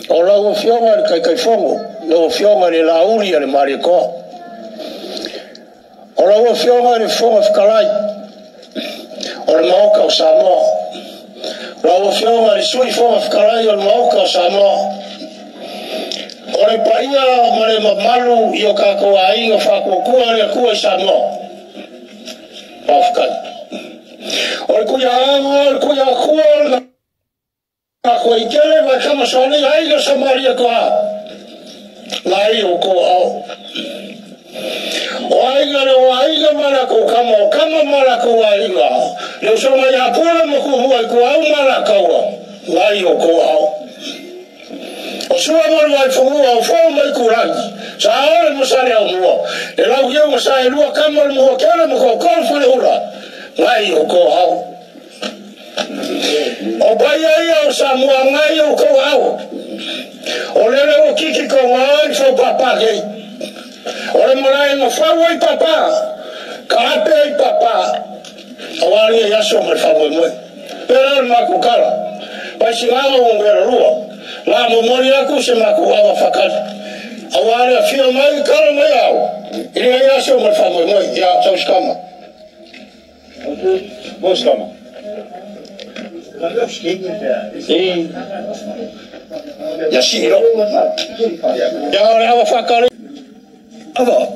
O lau fionga kai fongo, lau fionga le lauri le mariko. O lau fionga le fonga fikalai. O le mauka o Samoa. Lau fionga le sui fonga fikalai o le mauka o Samoa. O le paia ma le mamalu i o kakoa inga whakokua le kua i Samoa. Pafkai. O le kuia anga, o le kuia kua, ako i kele vai kama soni aiga sa maria koa. Lai o ko au. O aiga le o aiga malako kama o kama malako aiga. Le so mai apura mo ku huai ko au malako. Lai o ko au. O sua mo mai fungua o fo mai kurangi. Sa ora mo sale au mo. E lau yo mo sa e lua kama mo kele mo ko kon fale ura. Lai o ko au. O baia ia o Samoa ngai o kou au. O lele o kiki ko ngai fo papa kei. O le marai ma whau ai papa. Ka ape ai papa. O wari e yaso me whau e moe. Pera ma kukara. Pai si ngama o ngera rua. La mo mori aku se ma ku awa whakari. O wari a whia mai kara mai au. Iri e yaso me whau e moe. Ia tau skama. Mo skama. Ya siro. Ya ora wa fakari. Ava.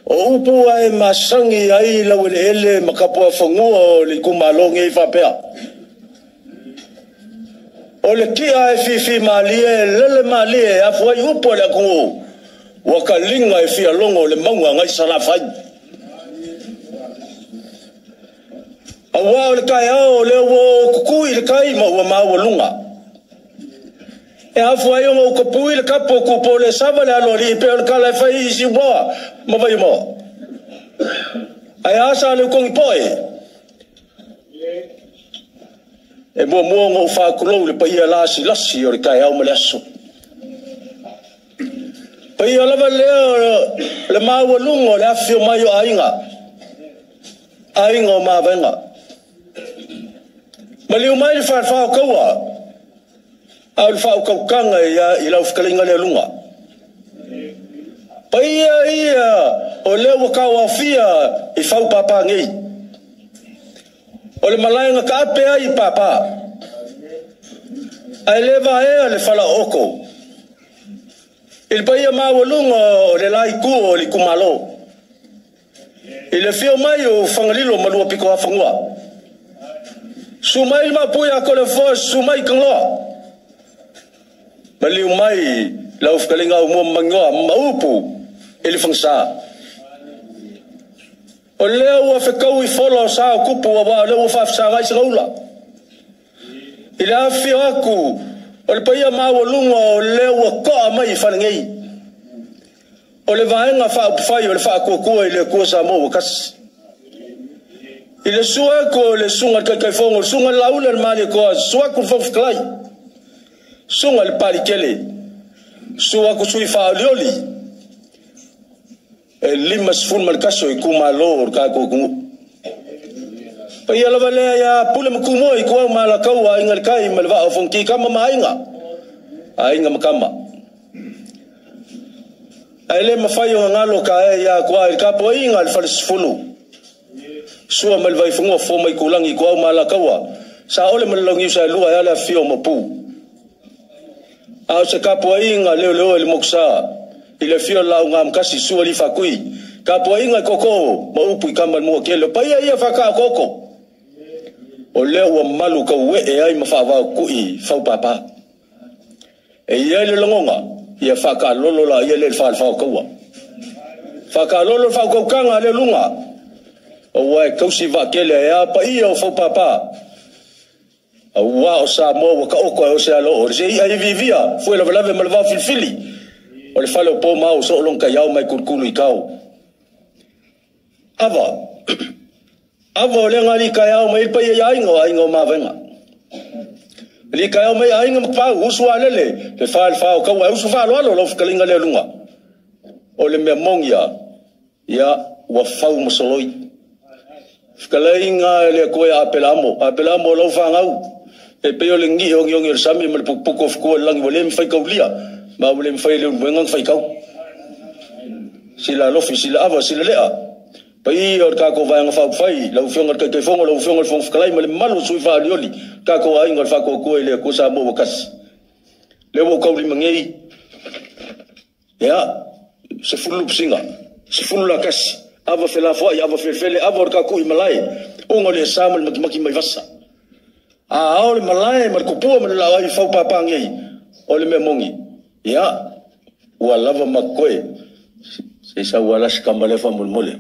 O upu ai masangi ai la wele ele makapo fangua le kumalonge fa pea. O le kia e fifi malie lele malie a foi upu la ko. Wa kalinga e fia longo le manga ngai sala fai. Awa le kai au le wo kukui le kai ma wa ma lunga. E afu ai o kupui le kapo kupo le sava le alori pe le kala fai si wa ma vai mo. Ai asa le kong poi. E mo ngo fa kulo le pai la si lasi o le kai au ma le aso. Pai ala le ma wa lunga le afio mai o ainga. Ainga ma venga. Maliu mai le whawhau kaua. Au le whau kaukanga i lau whikalinga le lunga. Paia ia o leo kaua fia i whau papa ngei. O le malaenga ka ape ai papa. Ai lewa ea le whala oko. I le paia maua lunga o le lai ku o le kumalo. I le fio mai o whangalilo malua piko a whangua. Sumai ma puya ko le fo sumai kanglo. Maliu mai lau fkalinga o mo mangoa maupu ele fangsa. O leo wa fekau I folo sa kupu wa leo fa sa vai sraula. Ila fi aku o le paia ma o lunga o leo ko mai fanangei. O le vaenga fa fai o le fa ko ile ko sa mo kas. Ile sua ko le sunga kai fongo sunga laula mali ko sua ko fo fklai sunga le pali kele sua ko sui fa lioli e limas fun mal kaso I kuma lo ka ko ku pa yala vale ya pule mkumo I ko mala kawa ingal kai malva fonki kama mainga ainga makama ele mafayo ngalo ka ya ko ka po ingal falsfulu sua mal vai fungo fo mai kulangi ko mala kawa sa ole malongi sa lua ya la fio mo pu a se kapoinga leo le moksa ile fio la ngam kasi sua li fakui kapoinga koko mo upu kama mo kelo pa ia faka koko o leo malu ka we e ai mafava ku I fau papa e ia le longa ia faka lolo la ia le fa kawa faka lolo fa ko kanga le lunga o wai kausi va kele ya pa ia o fo papa o wa o sa mo ka o ko o se alo o se ia vivia foi la velave malva filfili o le falo po mau so long ka yau mai kurkulu I kau ava le ngali ka yau mai pa ia ingo ma venga li ka yau mai ingo pa usu alele le fa ka wa usu fa lo lo fkalinga le lunga o le me mongia ya wa fau mosoloi Fkalainga le koe apelamo lau whangau. E peo le ngi ongi o sami ma le pukupuko fkua langi wale mwhai kau lia. Ma wale mwhai leo mwengang whai kau. Sila lofi, sila awa, sila lea. Pai o kako vai nga whai, lau whionga kai whonga, lau whionga whonga whakalai ma le malu sui whaalioli. Kako ai ngal whako koe le kusa mo wakasi. Leo kau li mangei. Ya, se fulu psinga, se fulu la kasi. Ava fela foi, ava fele, ava o kako i malai. Onga le sama le maki mai vasa. A o le malai, ma kupua ma le la ai whau papangei. O le me mongi. Ya, ua lava makoe. Se sa ua lasi kamalefa mulmule.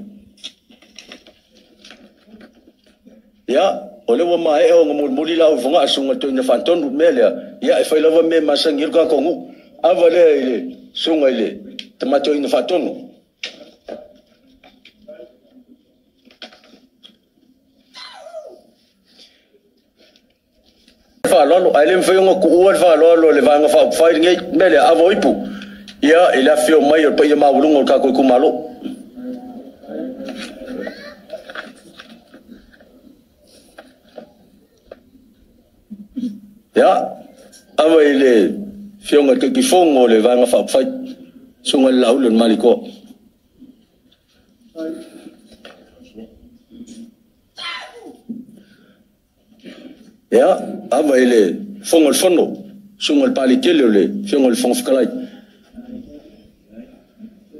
Ya, o le ua mae o nga mulmuli la ufunga asunga to ina whantonu melea. Ya, e whai lava me masangir ka kongu. Ava le ile, sunga ile, tamato ina whantonu. Lolo ai le mfeonga ku ua fa lolo le vanga fa fai ngai mele avo ipu ia ele afio mai o pa ia maulungo ka ko kumalo ia ava ele fionga ke kifongo le vanga fa fai sunga laulo maliko ya ava ele fongo el fondo sungo el palikele le fongo el fongo fkalai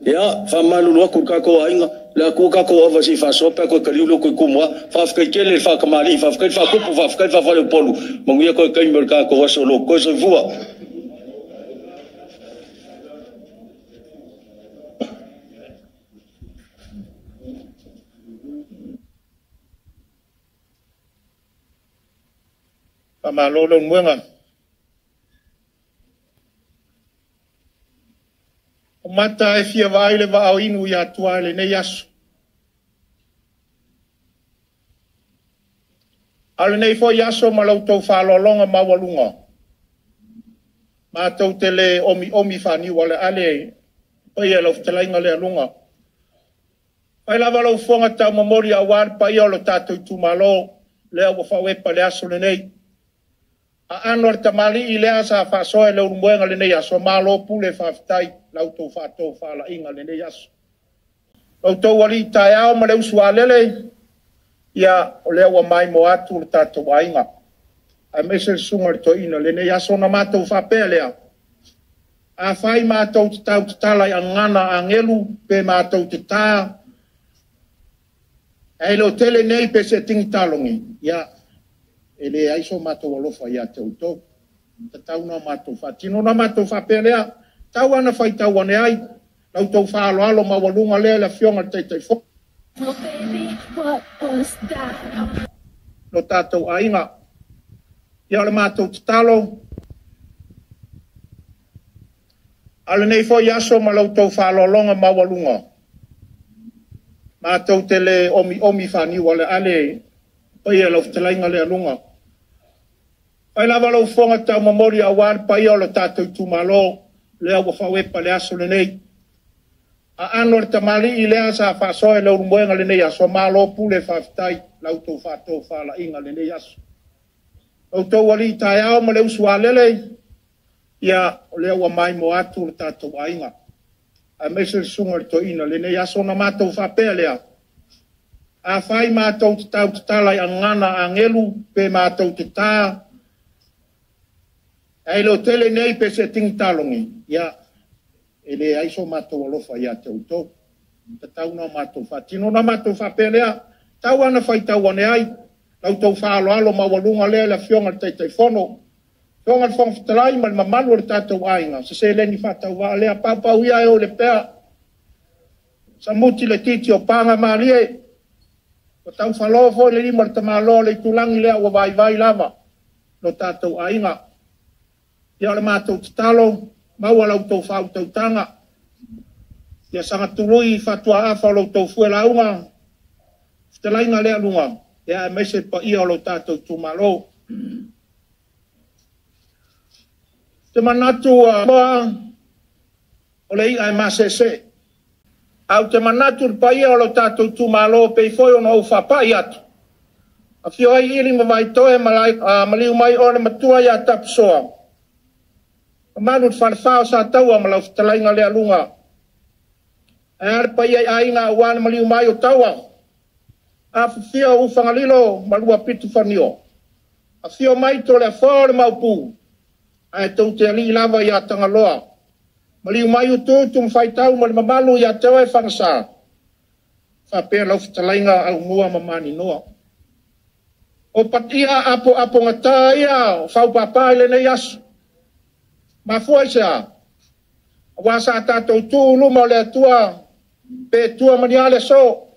ya fa malu lo ku ka ko ainga la ku ka ko ava si fa so pa ko kali lo ku kumwa fa fkele fa kamali fa fkele fa kupu fa fkele fa le polu mongia ko kai mer ka ko so lo ko so vua Pamalolo mwenga. O mata e fia vaile va au inu ya tuale ne yasu. Ale nei fo yaso malau tau whalolonga mawalunga. Ma tau tele omi whani wale ale pai e lau ftelainga le alunga. Pai lava lau fonga tau mamori awar pai o lo tātou tumalo lea wafawepa le aso le nei. A anor tamali i lea sa whasoe le urumbuenga le nei aso malo pule whaftai lau tau whato whala inga le nei aso. Lau tau wali tai ao ma le usua lele ia o lea wa mai mo atu le tatou ainga. A mese sunga le toina le nei aso na matou whapea lea. A whai matou te tau te tala i angana a ngelu pe matou te tā. E lo tele nei pe se tingi talongi. Ia ele aiso matou alofa ia te utou. Ta tau na matou wha. Tino na matou whapea lea. Tau ana whai tau ane ai. Lau tau whaalo alo ma walunga lea la fionga teitei fo. Well, baby, what was that? No tātou ainga. Ia le matou te talo. Ale nei fo iaso ma lau tau whalolonga ma walunga. Mātou te le omi whani wale ale pai e lau ftelainga le alunga. Pai lava lau fonga tau mamori awar pai o le tātou tumalo lea wafawepa le aso le nei. A anor tamali i lea sa whasoe le urumbuenga le nei aso malo pule whaftai lau tau whato whala inga le nei aso. Lau tau wali tai ao ma le usua lele ia lea wa mai mo atu le tātou ainga. A mese sunga le toina le nei aso na mātou whapea lea. A whai mātou te tau te talai angana a ngelu pe mātou te tā. E lo tele nei pe se tingi talongi. Ia ele aiso mātou alofa ia te utou. Ta tau na mātou wha. Tino na mātou whapea lea. Tau ana whai tau ane ai. Lau tau whaalo alo ma walunga lea la fionga le teitei fono. Fionga le fonga fitalai ma le mamanu le tātou ainga. Se leni whatau wa lea pau ia e o le pea. Sa muti le titi o panga maalie. O tau whalofo le lima le tamalo le tulangi lea o vai lava. No tātou ainga. Ia le mātou te talo. Maua lau tau whau tau tanga. Ia sanga tului whatua awha lau tau fuela unga. Ftelainga lea lunga. Ia e mese pa ia o lau tātou tumalo. Te manatu o le ia e masese. Au te manatu pa ia o lau tātou tumalo pe i foi o nou whapai atu. A fio ai ili mawai toe maliu mai o le matua ia tapsoa. Manu whanwhao sa taua malau talainga lea lunga. E are pa iai ainga wana maliu mai o taua. A fio ufangalilo malua pitu whanio. A fio mai to le whaore maupu. A e tau te ali lava ia tangaloa. Maliu mai o tūtu mwhaitau ma le mamalu ia tewa e whangasa. Whapea lau talainga au mua mamani noa. O patia apo ngata ia whaupapa ile nei asu. Ma fua isa. Wasa tatou tūlu ma le atua. Pe tua maniale so.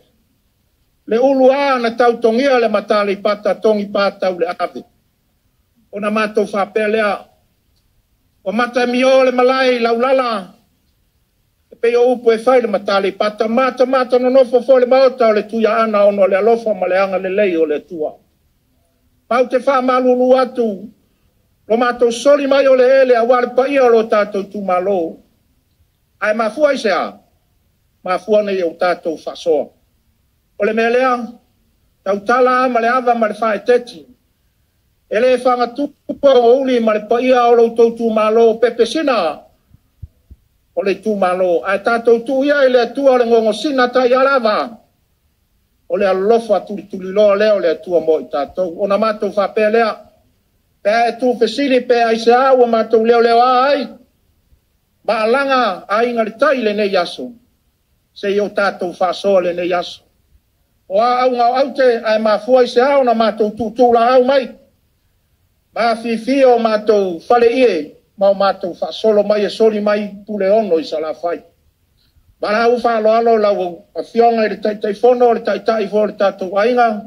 Le ulu a na tau tongia le matale pata tongi pata ule ave. O na matou whapea lea. O mata mio le malai laulala. Pe o upu e whai le matale pata. Mata no nofo fo le maota o le tuia ana ono le alofa ma le anga le lei o le tua. Pau te wha malulu atu. Lo matou soli mai o le ele a wale pa ia o lo tatou tu malo. Ai mafua i sea. Mafua nei o tatou whasoa. O le melea. Tau tala ma le ava ma le whae teti. Ele e whanga tupa o uli ma le pa ia o lo tu malo pepe sina. O le tu malo. Ai tatou tu ia i le atua le ngongo sina ta ia lava. O le alofa tuli loa leo le atua mo i tatou. O na matou whapea lea. Pea e tu fesili pea i se awa matou leo ai. Ma alanga a inga li tai le nei aso. Se i o tatou whasoa le nei aso. O au ngau au te ai mafua i se awa na matou tūtula au mai. Ma fifi o matou fale ie. Ma o matou whasolo mai e soli mai pule ono i salafai. Bara u fa lo lau a fionga i le tai fono le tai fo le tatou ainga.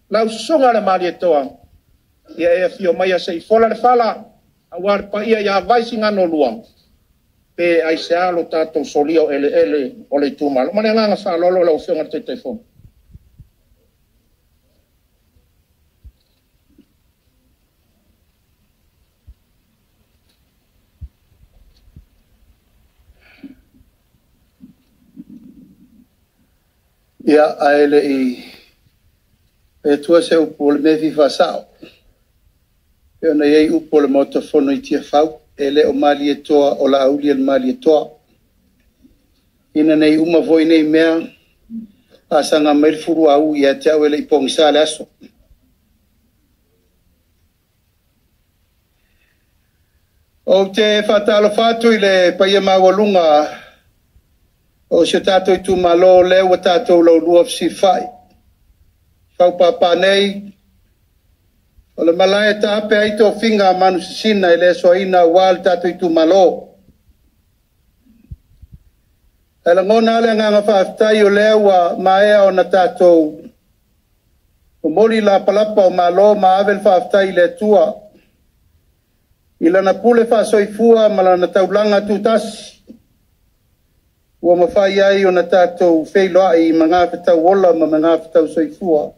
Lau sunga le mali e toa. Ia e fio mai a sei fola le fala. A war pa ia ia vaisi ngano luang. Pe ai se alo tatou solio ele o le tumalo. Mane nganga fa lolo lau fionga le tai fono. Ia aele i e tua se upo le me viva sao. E ona iei upo le motofono i tia fau, e le o mali e toa o la auli al mali e toa. Ina nei uma voi nei mea, a sanga mail furu au i a te au ele i pongisa le aso. O te whatalo fatu i le paia mawalunga, o se tātou i tu malo leo wa tātou lau lua fsi whai. Whau papa nei, o le malaya ta ape aito whinga manu sisina i le soa ina wal tātou i tu malo. E la ngona ale nganga whaaftai o leo wa maea o na tātou. O moli la palapa o malo ma avel whaaftai le tua. I lana pule whaasoifua ma lana taulanga tutasi. Ua mawhai ai o na tātou wheiloa i mga whetau ola ma mga whetau soifua.